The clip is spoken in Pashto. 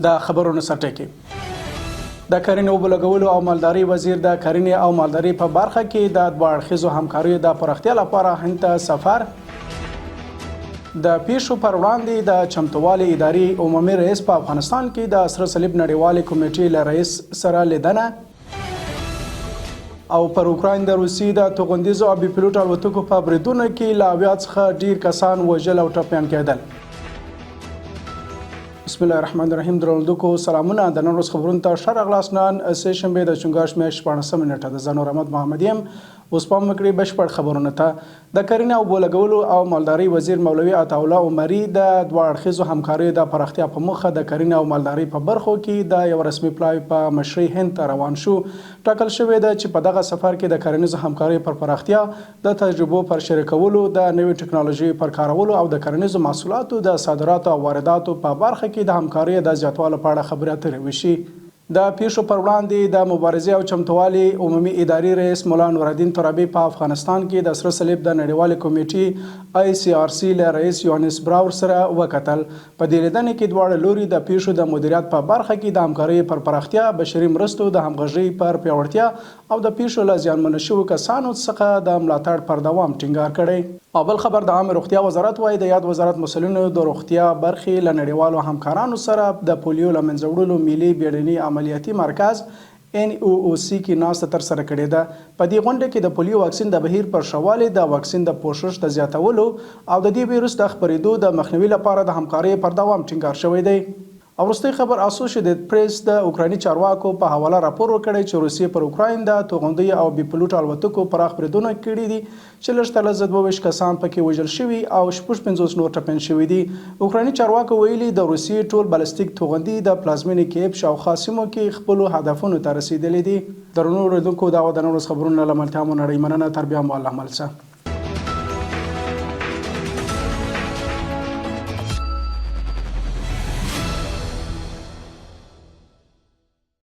د خبرونو سرټکی د کرنې اوبو لګولو او مالدارۍ وزیر د کرنې او مالدارۍ په برخه کې د دوه اړخیزو همکاریو د پراختیا لپاره هند ته سفر. د پیښو پر وړاندې د چمتووالي ادارې عمومي رئیس په افغانستان کې د سره صلیب نړیوالې کمیټې له رئیس سره لیدنه. او پر اوکراین د روسیې د توغندیزو او بي پیلوټ الوتکو په بریدونو کې له 80 څخه ډیر کسان وژل او ټپیان کېدل. بسم الله الرحمن الرحیم. درنوونکو سلامونه. د نن ورځ خبرونو ته ښه راغلاست. نن سه شنبه د چنګاښ میاشتې 14 نیټه د زنور احمد محمد یم. اوس پام وکړئ بشپړ خبرونه ته. د کرنې او اوبو لګولو او مالدارۍ وزیر مولوي عطاالله عمري د دوه اړخیزو همکاریو د پراختیا په موخه د کرنې او مالدارۍ په برخو کې د یو رسمي پلاوي په مشرۍ هند ته روان شو. ټاکل شوې ده چې په دغه سفر کې د کرنیزو همکاریو پر پراختیا، د تجربو پر شریکولو، د نوې ټکنالوژي پر کارولو او د کرنیزو محصولاتو د صادراتو او وارداتو په برخه کې د همکاریو د زیاتوالي په اړه خبرې اترې وشي. د پیښو پر وړاندې د مبارزې او چمتووالي عمومي ادارې رئیس مولا نورالدین ترابي په افغانستان کې د سره صلیب د نړیوالې کمیټې ICRC له رئیس یوهانس براور سره وکتل. په دې لیدنې کې دواړه لوري د پیښو د مدیریت په برخه کې د همکاریو پر پراختیا، بشري مرستو د همغږۍ پر پیاوړتیا او د پیښو له زیانمنو شویو کسانو څخه د ملاتړ پر دوام ټینګار کړی. او بل خبر د عامه روغتیا وزارت وايي د یاد وزارت مسؤلینو د روغتیا برخې له نړیوالو همکارانو سره د پولیو له منځه وړلو ملي بیړني عملیاتي مرکز NOOC کې ناسته ترسره کړې ده. په دې غونډه کې د پولیو واکسین د بهیر پر ښه والي، د واکسین د پوښښ د زیاتولو او د دې ویروس د خپرېدو د مخنیوي لپاره د همکارۍ پر دوام ټینګار شوی دی. او وروستی خبر اسوسییټډ پریس د اوکرایني چارواکو په حواله راپور ورکړی چې روسیې پر اوکراین د توغندۍ او بي پیلوټ الوتکو پراخ بریدونه کړي دي چې لږ تر لږه 22 کسان پکې وژل شوي او 56 نور ټپیان شوي دي. اوکرایني چارواکو ویلي د روسیې ټول بالستیک توغندۍ د پلازمینې کیف شاوخوا سیمو کې خپلو هدفونو ته رسیدلې دي. درنو اوریدونکو دا و د نن ورځ خبرونه له ملتیا مو نړۍ مننه. تر بیا مو الله مل شه.